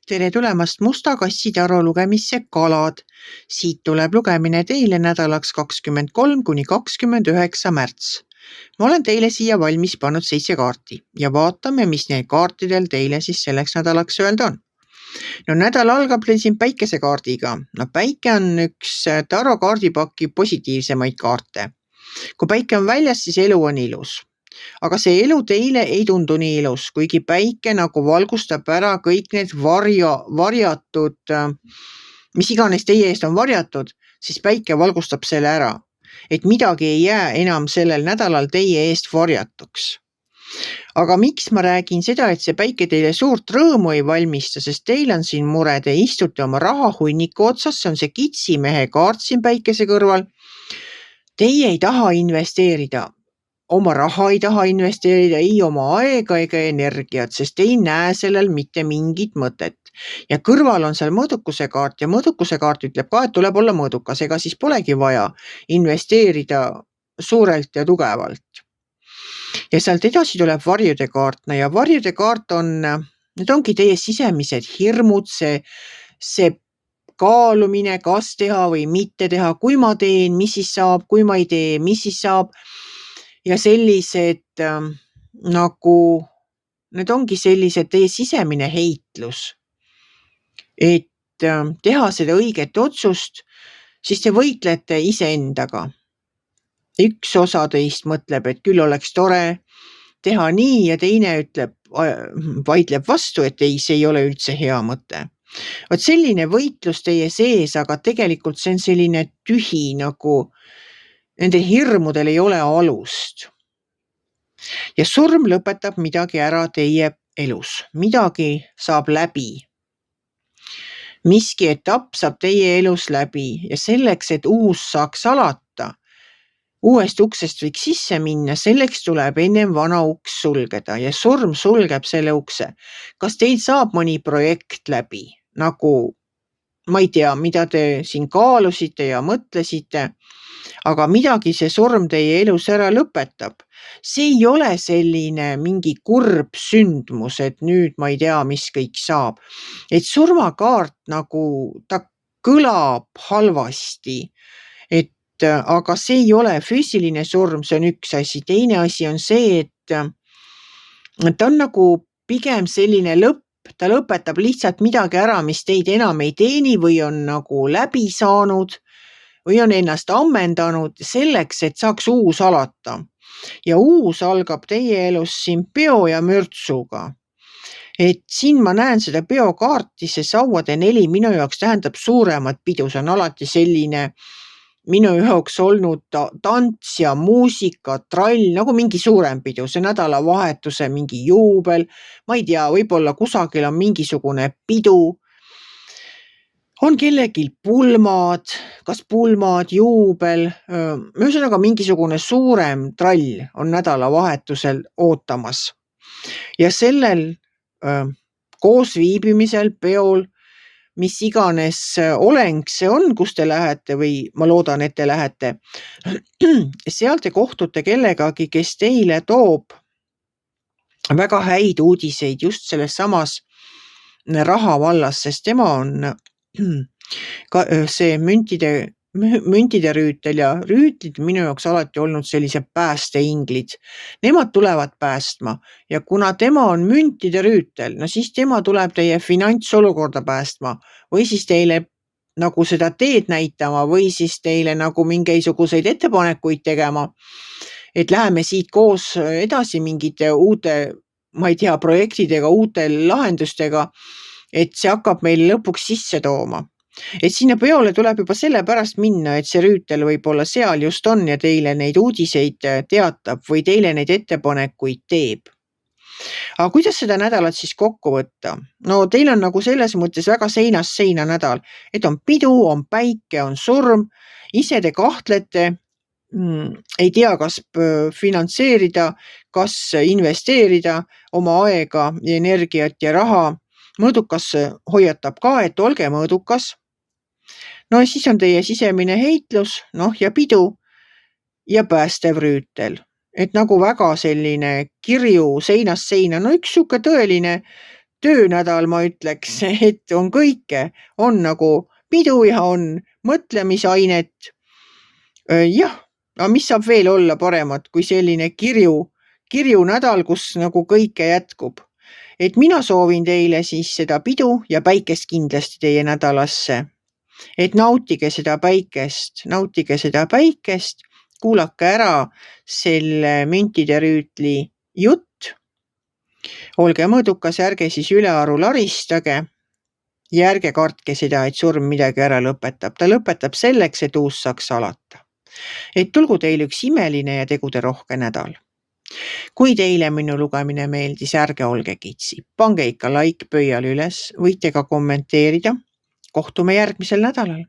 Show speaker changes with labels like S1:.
S1: Tere tulemast Musta kassi taro lugemisse kalad. Siit tuleb lugemine teile nädalaks 23–29 märts. Ma olen teile siia valmis pannud 7 kaarti ja vaatame, mis neil kaartidel teile siis selleks nädalaks öelda on. No nädal algab teil siin päikesekaardiga. No päike on üks taro kaardipaki positiivsemaid kaarte. Kui päike on väljas, siis elu on ilus. Aga see elu teile ei tundu nii ilus, kuigi päike nagu valgustab ära kõik need varjatud, mis iganes teie eest on varjatud, siis päike valgustab selle ära, et midagi ei jää enam sellel nädalal teie eest varjatuks. Aga miks ma räägin seda, et see päike teile suurt rõõmu ei valmista, sest teil on siin mure, te istute oma rahahunniku otsas, see on see kitsimehe kaart siin päikese kõrval. Teie ei taha investeerida. Oma raha ei taha investeerida, ei oma aega ega energiat, sest ei näe sellel mitte mingit mõtet. Ja kõrval on seal mõõdukuse kaart ja mõõdukuse kaart ütleb ka, et tuleb olla mõõdukas, ega siis polegi vaja investeerida suurelt ja tugevalt. Ja sealt edasi tuleb varjude kaart ja varjude kaart on, need ongi teie sisemised hirmud, see kaalumine, kas teha või mitte teha, kui ma teen, mis siis saab, kui ma ei tee, mis siis saab. Ja sellised nagu, need ongi sellised teie sisemine heitlus, et teha seda õiget otsust, siis te võitlete iseendaga. Üks osa teist mõtleb, et küll oleks tore teha nii ja teine vaidleb vastu, et ei, see ei ole üldse hea mõte. Vot selline võitlus teie sees, aga tegelikult see on selline tühi nagu nendel hirmudel ei ole alust. Ja surm lõpetab midagi ära teie elus. Midagi saab läbi. Miski etapp saab teie elus läbi ja selleks, et uus saaks alata, uuest uksest võiks sisse minna, selleks tuleb ennem vana uks sulgeda ja surm sulgeb selle ukse. Kas teil saab mõni projekt läbi? Nagu ma ei tea, mida te siin kaalusite ja mõtlesite, aga midagi see surm teie elus ära lõpetab. See ei ole selline mingi kurb sündmus, et nüüd ma ei tea, mis kõik saab. Et surmakaart nagu ta kõlab halvasti, aga see ei ole füüsiline surm, see on üks asi. Teine asi on see, et ta on nagu pigem selline lõpp, ta lõpetab lihtsalt midagi ära, mis teid enam ei teeni või on nagu läbi saanud või on ennast ammendanud selleks, et saaks uus alata. Ja uus algab teie elus siin peo ja mürtsuga. Et siin ma näen seda peokaarti, see sauade 4 minu jaoks tähendab suuremat pidu, see on alati selline minu jaoks olnud tants ja muusika, trall, nagu mingi suurem pidu, see nädalavahetuse mingi juubel, ma ei tea, võib-olla kusagil on mingisugune pidu, on kellegil pulmad, kas pulmad, juubel, ühesõnaga mingisugune suurem trall on nädalavahetusel ootamas. Ja sellel koosviibimisel peol, mis iganes oleng see on, kus te lähete või ma loodan, et te lähete, seal te kohtute kellegagi, kes teile toob väga häid uudiseid just selles samas raha vallas, sest tema on see müntide rüütel ja rüütlid minu jaoks alati olnud sellised päästeinglid. Nemad tulevad päästma ja kuna tema on müntide rüütel, no siis tema tuleb teie finantsolukorda päästma või siis teile nagu seda teed näitama või siis teile nagu mingisuguseid ettepanekuid tegema, et läheme siit koos edasi mingite uute, ma ei tea, projektidega, uute lahendustega, et see hakkab meil lõpuks sisse tooma. Et sinna peole tuleb juba sellepärast minna, et see rüütel võib-olla seal just on ja teile neid uudiseid teatab või teile neid ettepanekuid teeb. Aga kuidas seda nädalat siis kokku võtta? No teil on nagu selles mõttes väga seinast seina nädal, et on pidu, on päike, on surm, ise te kahtlete, ei tea, kas finantseerida, kas investeerida oma aega, energiat ja raha. Mõõdukas hoiatab ka, et olge mõõdukas. No siis on teie sisemine heitlus, ja pidu ja päästev rüütel. Et nagu väga selline kirju seinast seina, no üks siuke tõeline töönädal, ma ütleks, et on kõike, on nagu pidu ja on mõtlemisainet. Jah, aga mis saab veel olla paremat kui selline kirju nädal, kus nagu kõike jätkub. Et mina soovin teile siis seda pidu ja päikest kindlasti teie nädalasse. Et nautige seda päikest, kuulake ära selle müntide rüütli jutt. Olge mõõdukas, ärge siis ülearu laristage ja ärge kartke seda, et surm midagi ära lõpetab. Ta lõpetab selleks, et uus saaks alata. Et tulgu teil üks imeline ja teguderohke nädal. Kui teile minu lugemine meeldis, ärge olge kitsi. Pange ikka like pöial üles, võite ka kommenteerida. Kohtume järgmisel nädalal.